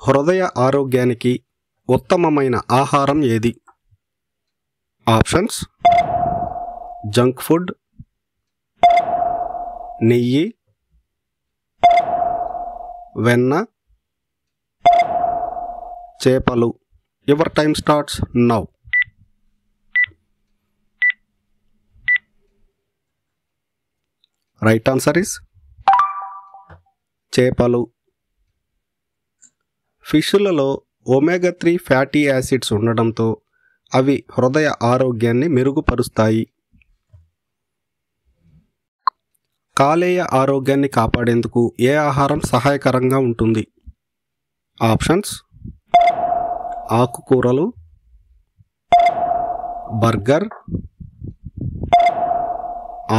హృదయ ఆరోగ్యానికి ఉత్తమమైన ఆహారం ఏది? ఆప్షన్స్: జంక్ ఫుడ్, నెయ్యి, వెన్న, చేపలు. Your time starts now. Right answer is చేపలు. ఫిష్లలో ఒమేగా 3 ఫ్యాటీ యాసిడ్స్ ఉండడంతో అవి హృదయ ఆరోగ్యాన్ని మెరుగుపరుస్తాయి. కాలేయ ఆరోగ్యాన్ని కాపాడేందుకు ఏ ఆహారం సహాయకరంగా ఉంటుంది? ఆప్షన్స్: ఆకుకూరలు, burger,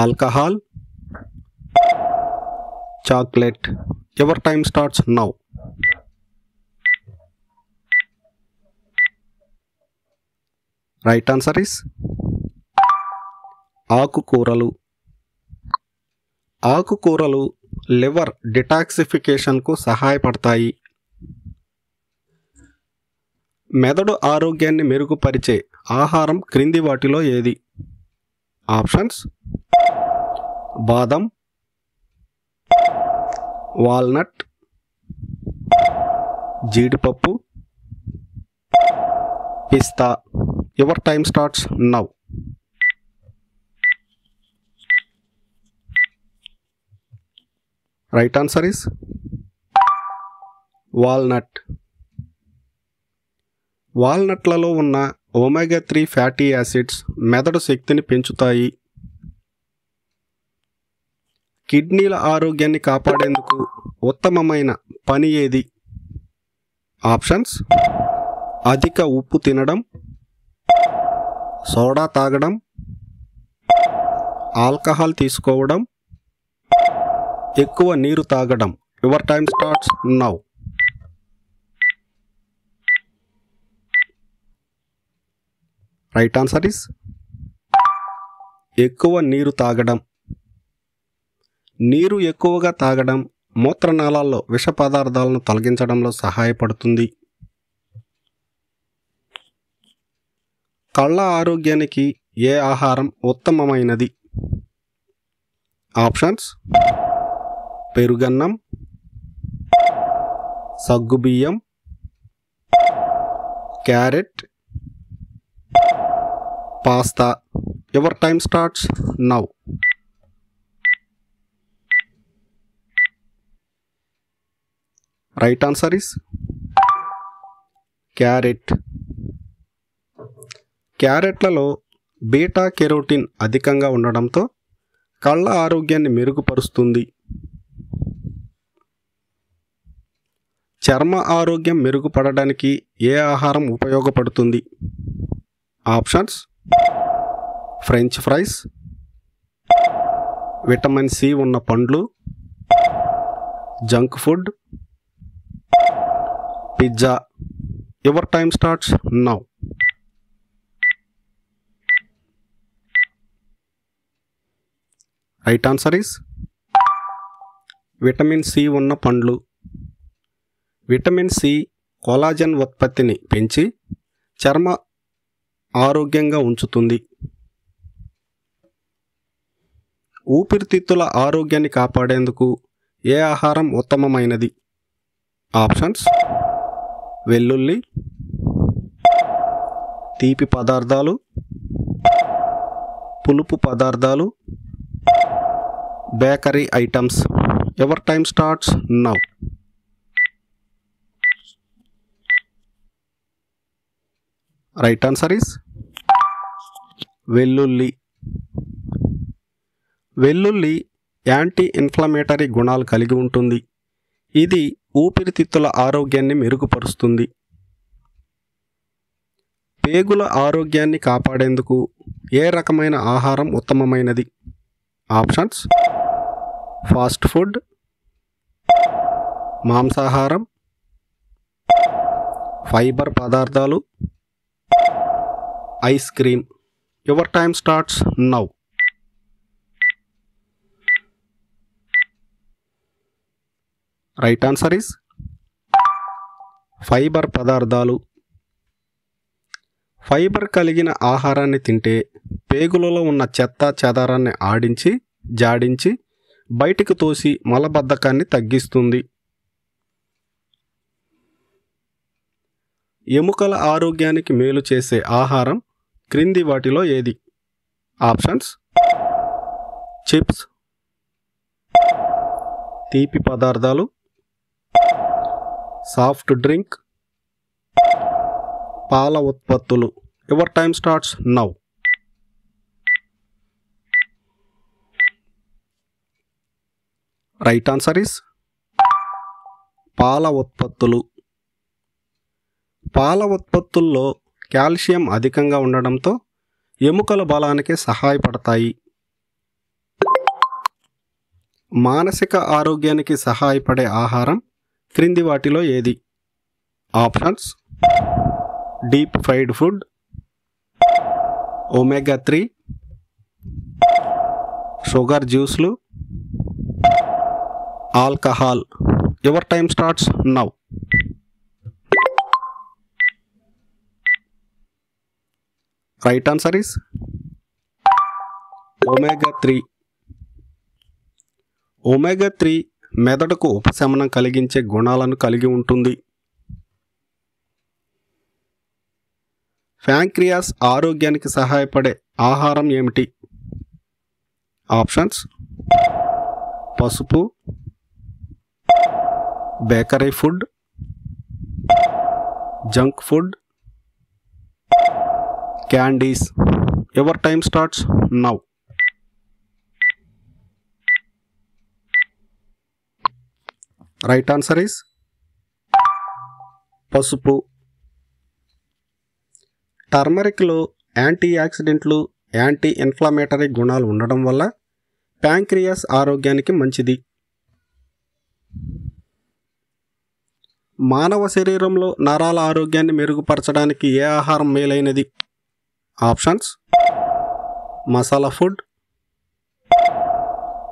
alcohol, chocolate. Your time starts now. Right answer is ఆకుకూరలు. ఆకుకూరలు లివర్ డిటాక్సిఫికేషన్కు సహాయపడతాయి. మెదడు ఆరోగ్యాన్ని మెరుగుపరిచే ఆహారం క్రింది వాటిలో ఏది? ఆప్షన్స్: బాదం, వాల్నట్, జీడిపప్పు, పిస్తా. Your time starts now. Right answer is walnut. వాల్నట్లలో ఉన్న ఒమేగా 3 ఫ్యాటీ యాసిడ్స్ మెదడు శక్తిని పెంచుతాయి. కిడ్నీల ఆరోగ్యాన్ని కాపాడేందుకు ఉత్తమమైన పని ఏది? ఆప్షన్స్: అధిక ఉప్పు తినడం, సోడా తాగడం, ఆల్కహాల్ తీసుకోవడం, ఎక్కువ నీరు తాగడం. Your time starts now. Right answer is ఎక్కువ నీరు తాగడం. నీరు ఎక్కువగా తాగడం మూత్రనాళాల్లో విష పదార్థాలను తొలగించడంలో సహాయపడుతుంది. కళ్ళ ఆరోగ్యానికి ఏ ఆహారం ఉత్తమమైనది? ఆప్షన్స్: పెరుగన్నం, సగ్గుబియ్యం, carrot, pasta. Your time starts now. Right answer is carrot. క్యారెట్లలో బీటా కెరోటిన్ అధికంగా ఉండడంతో కళ్ళ ఆరోగ్యాన్ని మెరుగుపరుస్తుంది. చర్మ ఆరోగ్యం మెరుగుపడడానికి ఏ ఆహారం ఉపయోగపడుతుంది? Options: French fries, vitamin C ఉన్న పండ్లు, junk food, pizza. Your time starts now. Right answer is vitamin C ఉన్న పండ్లు. విటమిన్ సి కొలాజన్ ఉత్పత్తిని పెంచి చర్మ ఆరోగ్యంగా ఉంచుతుంది. ఊపిరితిత్తుల ఆరోగ్యాన్ని కాపాడేందుకు ఏ ఆహారం ఉత్తమమైనది? ఆప్షన్స్: వెల్లుల్లి, తీపి పదార్థాలు, పులుపు పదార్థాలు, bakery items. Your time starts now. Right answer is వెల్లుల్లి. వెల్లుల్లి యాంటీ ఇన్ఫ్లమేటరీ గుణాలు కలిగి ఉంటుంది. ఇది ఊపిరితిత్తుల ఆరోగ్యాన్ని మెరుగుపరుస్తుంది. పేగుల ఆరోగ్యాన్ని కాపాడేందుకు ఏ రకమైన ఆహారం ఉత్తమమైనది? ఆప్షన్స్: ఫాస్ట్ ఫుడ్, మాంసాహారం, ఫైబర్ పదార్థాలు, ice cream. Your time starts now. Right answer is fibre పదార్థాలు. ఫైబర్ కలిగిన ఆహారాన్ని తింటే పేగులలో ఉన్న చెత్త చెదారాన్ని ఆడించి జాడించి బయటికి తోసి మలబద్ధకాన్ని తగ్గిస్తుంది. ఎముకల ఆరోగ్యానికి మేలు చేసే ఆహారం క్రింది వాటిలో ఏది? ఆప్షన్స్: చిప్స్, తీపి పదార్థాలు, సాఫ్ట్ డ్రింక్, పాల ఉత్పత్తులు. Your time starts now. Right answer is పాల ఉత్పత్తులు. పాల ఉత్పత్తుల్లో కాల్షియం అధికంగా ఉండడంతో ఎముకల బలానికి సహాయపడతాయి. మానసిక ఆరోగ్యానికి సహాయపడే ఆహారం క్రింది వాటిలో ఏది? Options: deep fried food, omega 3, sugar జ్యూస్లు, alcohol. Your time starts now. Right answer is omega 3. Omega 3 మెదడుకు ఉపశమనం కలిగించే గుణాలను కలిగి ఉంటుంది. ప్యాంక్రియాస్ ఆరోగ్యానికి సహాయపడే ఆహారం ఏమిటి? ఆప్షన్స్: పసుపు, bakery food, junk food, candies. Your time starts now. Right answer is పసుపు. టర్మరిక్లో యాంటీ ఆక్సిడెంట్లు, యాంటీ ఇన్ఫ్లమేటరీ గుణాలు ఉండడం వల్ల ప్యాంక్రియాస్ ఆరోగ్యానికి మంచిది. మానవ శరీరంలో నరాల ఆరోగ్యాన్ని మెరుగుపరచడానికి ఏ ఆహారం మేలైనది? Options: masala food,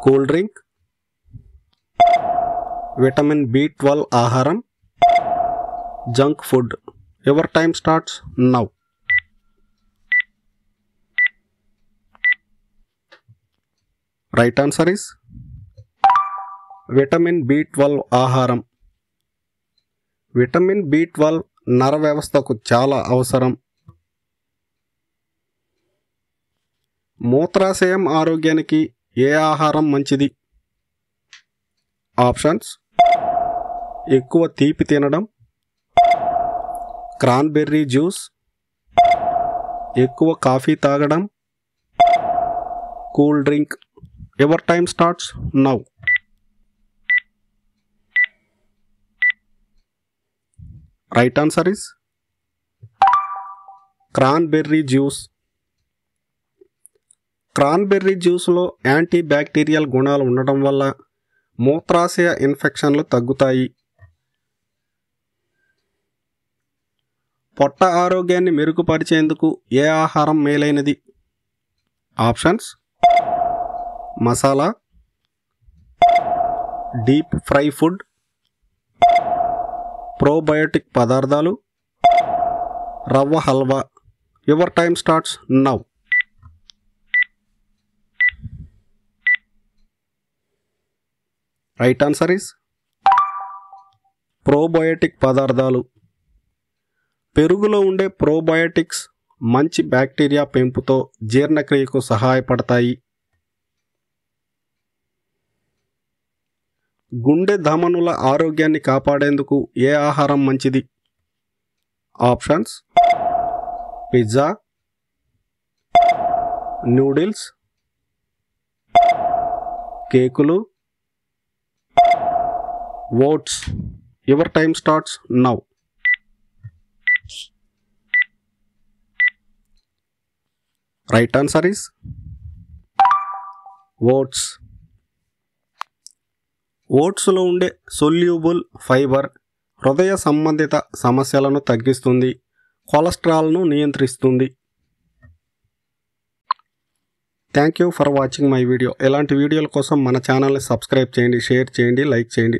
cool drink, vitamin B12 ఆహారం, junk food. Your time starts now. Right answer is vitamin B12 ఆహారం. విటమిన్ B12 నర వ్యవస్థకు చాలా అవసరం. మూత్రాశయం ఆరోగ్యానికి ఏ ఆహారం మంచిది? ఆప్షన్స్: ఎక్కువ తీపి తినడం, క్రాన్బెర్రీ జ్యూస్, ఎక్కువ కాఫీ తాగడం, cool drink. Your time starts now. Right answer is cranberry juice. Cranberry జ్యూస్లో యాంటీ బ్యాక్టీరియల్ గుణాలు ఉండడం వల్ల మూత్రాశయ ఇన్ఫెక్షన్లు తగ్గుతాయి. పొట్ట ఆరోగ్యాన్ని మెరుగుపరిచేందుకు ఏ ఆహారం మేలైనది? Options: masala, deep fry food, probiotic పదార్థాలు, rava halwa. Your time starts now. Right answer is probiotic పదార్థాలు. పెరుగులో ఉండే ప్రోబయోటిక్స్ మంచి బ్యాక్టీరియా పెంపుతో జీర్ణక్రియకు సహాయపడతాయి. గుండె ధమనుల ఆరోగ్యాన్ని కాపాడేందుకు ఏ ఆహారం మంచిది? ఆప్షన్స్: పిజ్జా, నూడిల్స్, కేకులు, oats. Your time starts now. Right answer is oats. ఓట్స్లో ఉండే సొల్యూబుల్ ఫైబర్ హృదయ సంబంధిత సమస్యలను తగ్గిస్తుంది, కొలెస్ట్రాల్ను నియంత్రిస్తుంది. Thank you for watching my video. ఇలాంటి వీడియోల కోసం మన ఛానల్ని సబ్స్క్రైబ్ చేయండి, షేర్ చేయండి, లైక్ చేయండి.